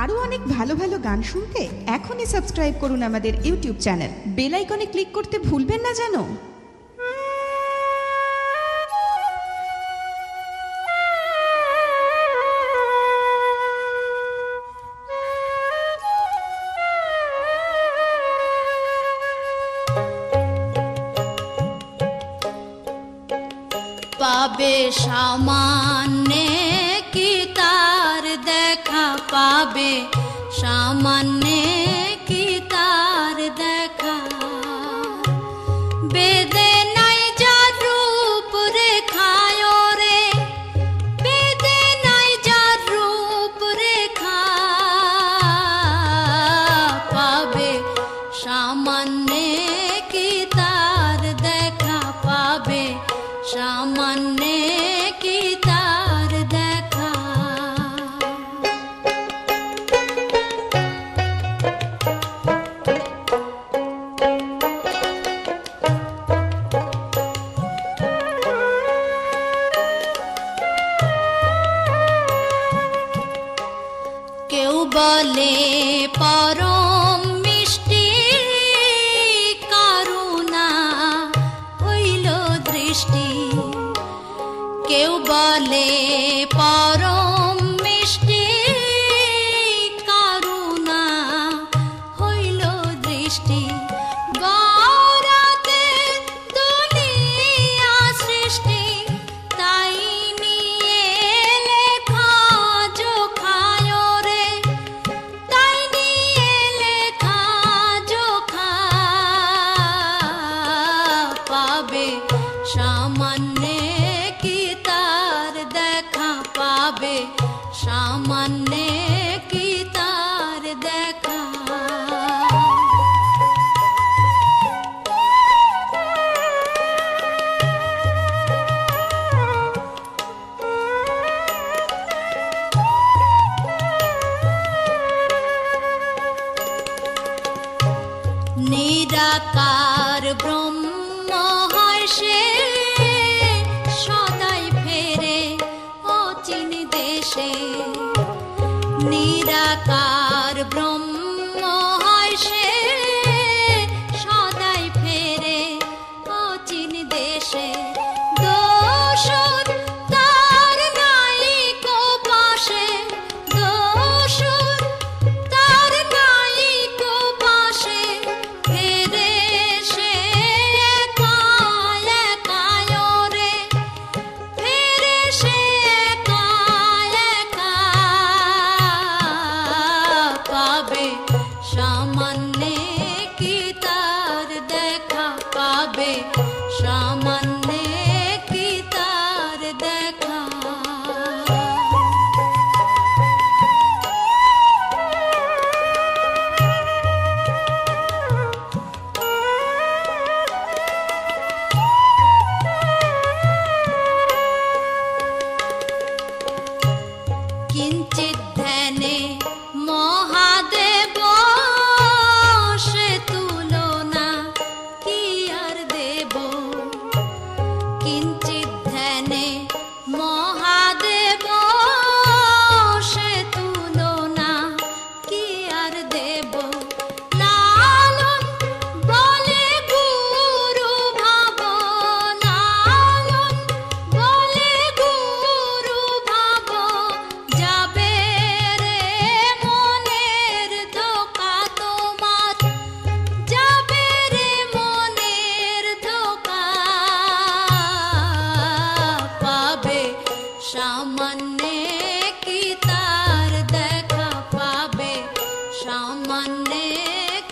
আরো অনেক ভালো ভালো গান শুনতে এখনই সাবস্ক্রাইব করুন আমাদের ইউটিউব চ্যানেল। বেল আইকনে ক্লিক করতে ভুলবেন না যেন। পাবে সামান্য কি তার দেখা, পাবে সামান্য কি তার দেখা, বেদে নাই যার রূপ রেখায় রে, বেদে নাই যার রূপ রেখা, পাবে সামান্য কি তার দেখা, পাবে সামান্য কি তার দেখা। কেউ বলে পরম মিষ্টি করুণা হইল দৃষ্টি, কেউ বলে পরম মিষ্টি করুণা হইল দৃষ্টি, গরাতে দুনিয়া সৃষ্টি তাই নিয়ে লেখা জোখায় রে, তাই নিয়ে লেখা জোখা, পাবে সামান্য কি তার দেখা, পাবে সামান্য কি তার দেখা। নিরাকার ব্রহ্ম হয় সে সদাই ফেরে অচিন দেশে, নিরাকার ব্রহ্ম হয় সে সদাই ফেরে অচিন দেশে, দোষর তার নাই কো পাশে, দোষর তার নাই কো পাশে, ফেরে সে একা একা রে, ফেরে সে একা একা, পাবে সামান্য কি তার দেখা, পাবে সামান্য কি তার দেখা। কিঞ্চিৎ ধ্যানে মহাদেব সে তুলনা কি আর দেব, কিঞ্চিৎ ধ্যানে মহাদেব সে তুলনা কি আর দেব, লালন বলে গুরু ভাব, লালন বলে গুরু ভাব, যাবে রে মনের ধোকা তোমার, যাবে রে মনের ধোকা, পাবে সামান্য কি তার দেখা, পাবে সামান্য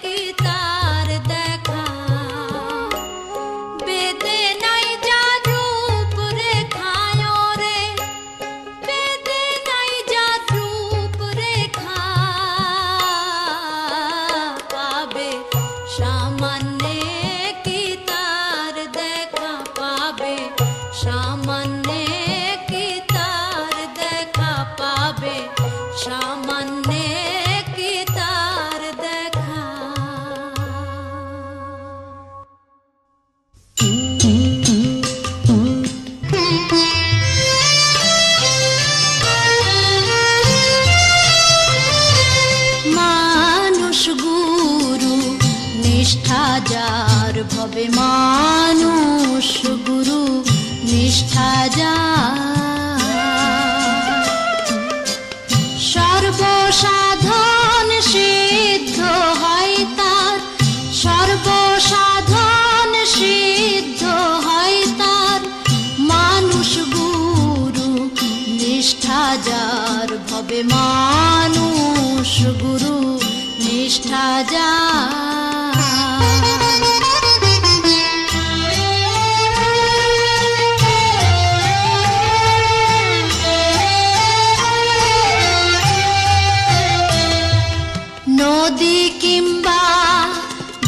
কি তার দেখা, বেদে নাই যার রূপ রেখায় রে, বেদে নাই যার রূপ রেখা, পাবে সামান্য কি তার দেখা, পাবে সামান্য কি তার দেখা, পাবে সামান্য কি তার দেখা। ভবে মানুষ গুরু নিষ্ঠা যায় সর্বসাধন সিদ্ধ হয় তার সর্বসাধন সিদ্ধ হয় তার মানুষ গুরু নিষ্ঠা যার ভবে মানুষ গুরু নিষ্ঠা যায় নদী কিংবা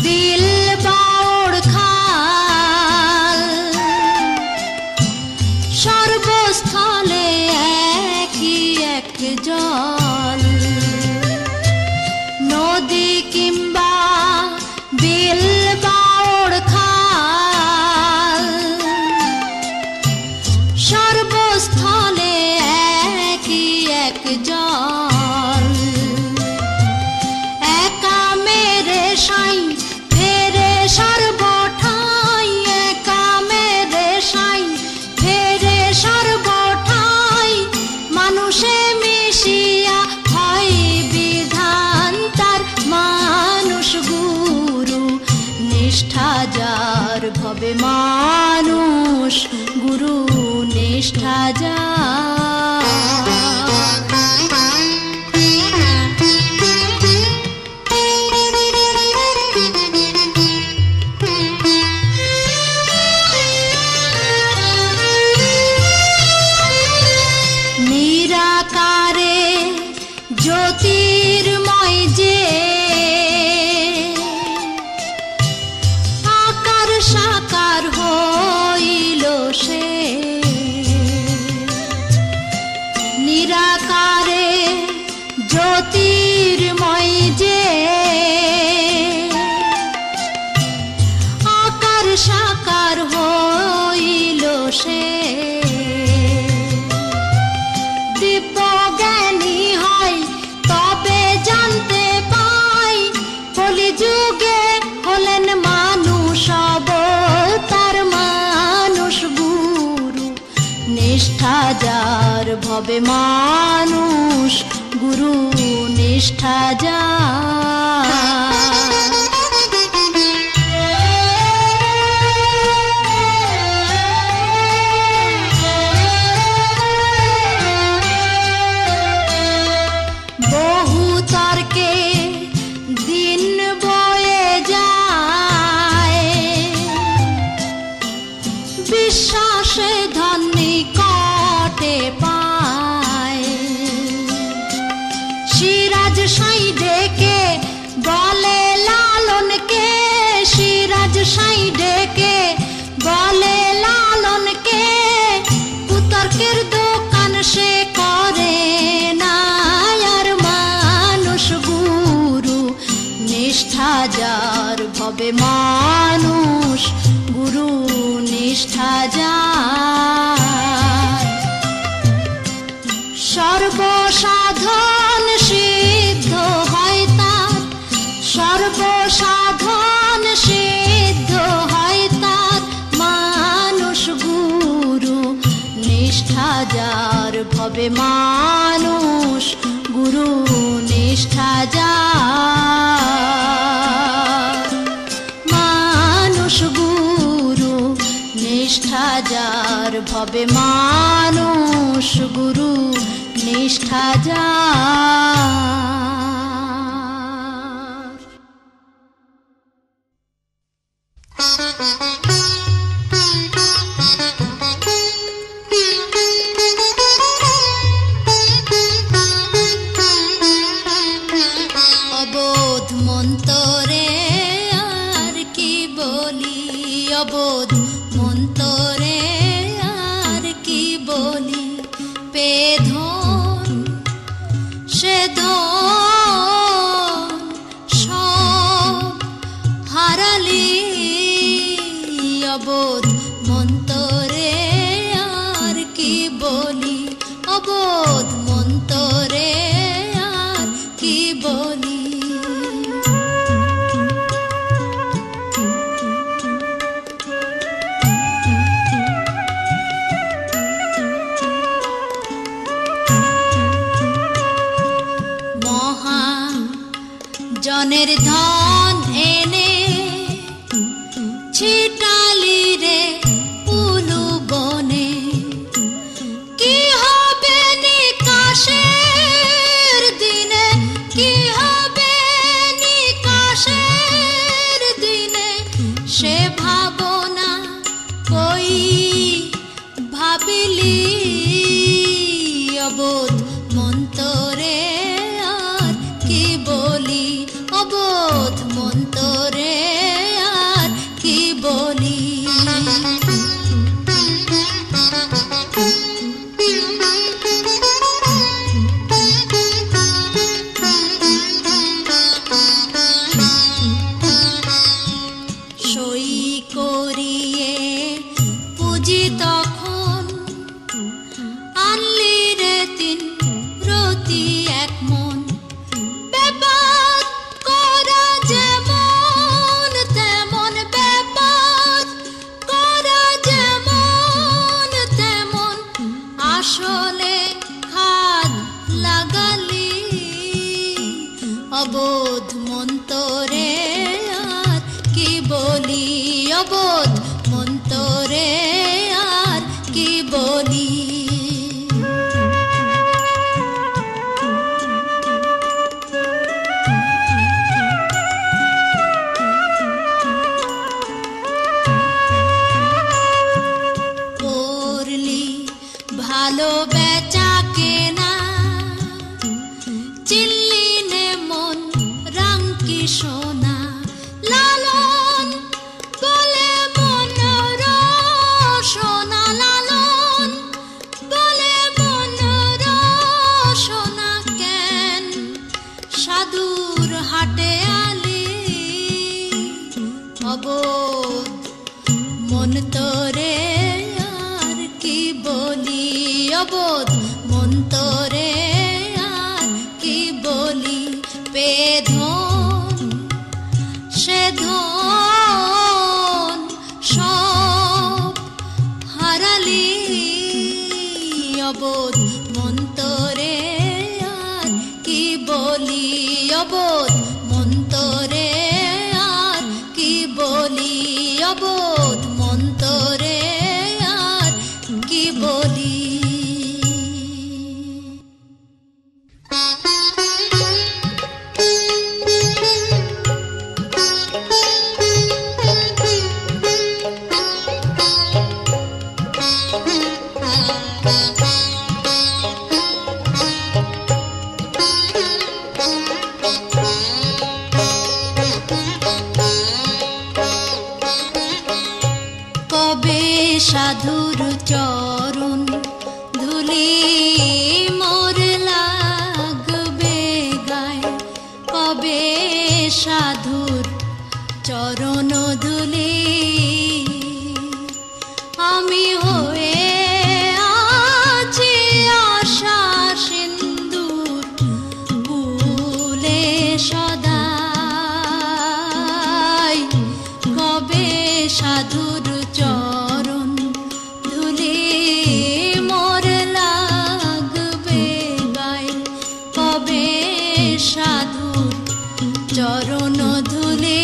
বিল বাউড় খাল সর্বস্থলে একই এক জল নদী কিংবা বিল বাউড় খাল সর্বস্থলে একই এক জল একা মেরে সাই ফেরে সর্বঠাই একা মেরে সাই ফেরে সর্বঠাই মানুষে মিশিয়া হয় বিধান তার মানুষ গুরু নিষ্ঠা যার ভবে মানুষ গুরু নিষ্ঠা যার নিরাকারে জ্যোতির্ময় যে আকার সাকার হইল সে নিরাকারে জ্যোতির্ময় যে আকার সাকার হইল সে দিব্য জ্ঞানী হয় তবে জানতে পাই কলিযুগে হলেন মানুষ অবতার মানুষ গুরু নিষ্ঠা যার ভবে মানুষ গুরু নিষ্ঠা যার বহু তর্কে দিন বয়ে যায় বিশ্বাসে ধনী কটে পায় সিরাজ সাই ডেকে বলে লালনকে সিরাজ সাই ডেকে বলে লালনকে কুতর্কের দোকান সে করে না আর মানুষ গুরু নিষ্ঠা যার ভবে মানুষ গুরু নিষ্ঠা যার সর্বসাধন সিদ্ধ হয় তার সর্বসাধন সিদ্ধ হয় তার মানুষ গুরু নিষ্ঠা যার ভবে মানুষ গুরু নিষ্ঠা যার মানুষ গুরু নিষ্ঠা যার ভবে মানুষ গুরু নিষ্ঠা যার অবোধ মন্তরে আর কি বলি অবোধ মন্তরে আর কি বলি পেধন সে ধন সব হারালি অবোধ মন্তরে আর কি বলি অবোধ মন্তরে আর কি বলি ধনের ধন এনে ছিটালি রে উলু বনে, কি হবে নিকাশের দিনে, কি হবে নিকাশের দিনে, সে ভাবনা কই ভাবিলি অবোধ মন্তরে আর কি বলি, অবোধ মন্তরে আর কি বলি। সই করিয়ে পুঁজি তখন আনলি রে তিন রতি এক মন, ব্যাপার করা যেমন তেমন, ব্যাপার করা যেমন তেমন, আসলে খাদ লাগালি অবোধ মন্তরে আর কি বলি, অবোধ মন্তরে আর কি বলি। করলি ভালো বেচা কেনা, চিল্লি নে মন রাঙ্কি সোনা, লালন বলে মন রসনা, লালন বলে মন রসনা, কেন সাধুর হাটে আলি অবোধ মন্তরে আর কি বলি, অবোধ মন্তরে আর কি বলি। পে ধন সে ধন সব হারালি অবোধ মন্তরে আর কি বলি, অবোধ মন্তরে আর কি বলি, অবোধ মন্তরে আর কি বলি। কবে সাধুর চরণ ধুলি মোর লাগবে গায়, কবে সাধুর চরণ ধুলি আমি হয়ে আছি আশা সিন্দুর ফুলে সদাই, কবে সাধুর চরণ ধুলি মোর লাগবে গায়, কবে সাধুর চরণ ধুলি।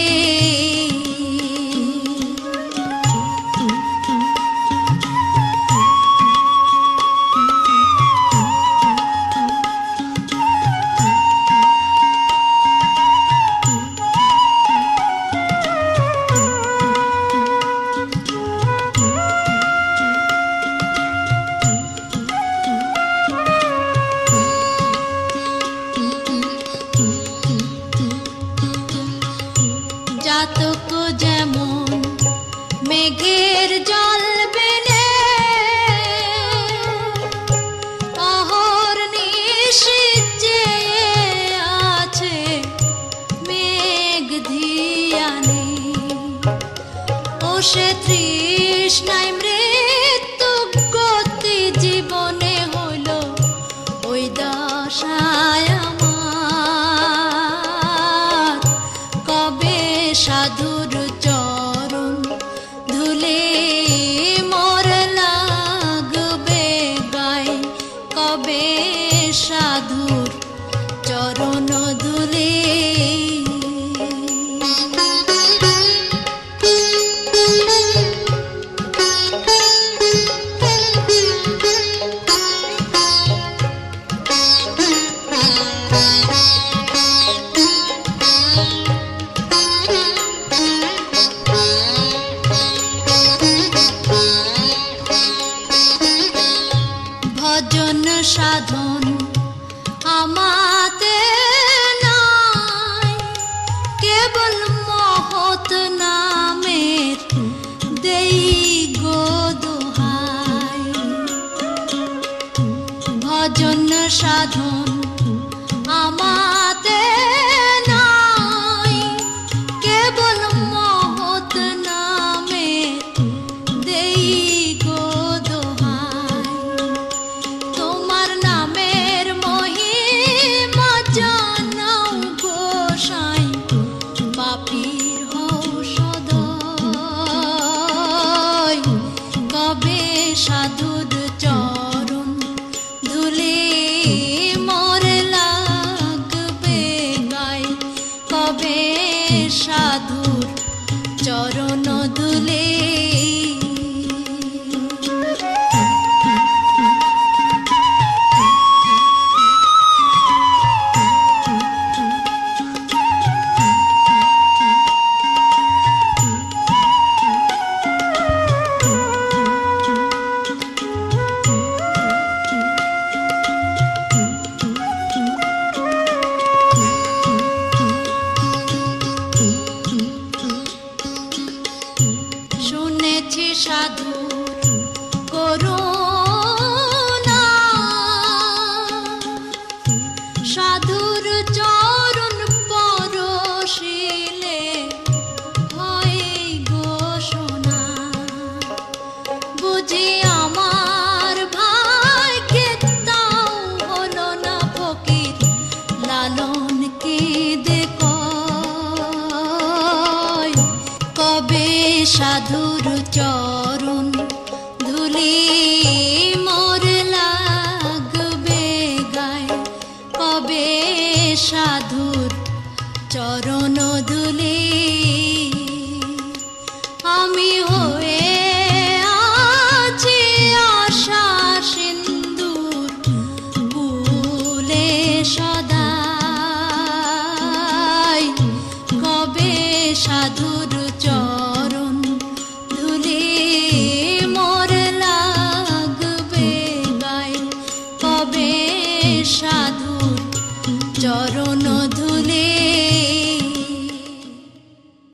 জাতক যেমন মেঘের জল বেনে, অহর্নিশি চেয়ে আছে মেঘ ধিয়ানে, ও সে তৃষ্ণায় মৃত্যু গতি জীবনে হইল ওই দশায় আমার, কবে সাধুর চরণ ধুলে মোর লাগবে গায়, কবে সাধুর চরণ ধুলে সাধন আমাতে নাই, কেবল মহৎ নামে দেই গো দোহাই। তোমার নামের মহিমা জানাও গোসাই, পাপীর হও সদয়। কবে সাধুর চরণ ধুলে মোর লাগবে গায়, কবে সাধুর চরণ ধুলে। শুনেছি সাধুর করুণা, সাধুর চরণ পরশিলে হয় গো সোনা। বুঝি আমার ভাগ্যে তাও হলো না ফকির, লালন কেঁদে কয়, কবে সাধুর চরণ ধুলি মোর লাগবে গায়, কবে সাধুর চরণ ধুলি। আমি হয়ে আছি আশা সিন্দুর ফুলে সদাই, কবে সাধুর চরণ ধুলি মোর লাগবে গায়, কবে সাধুর চরণ ধুলি।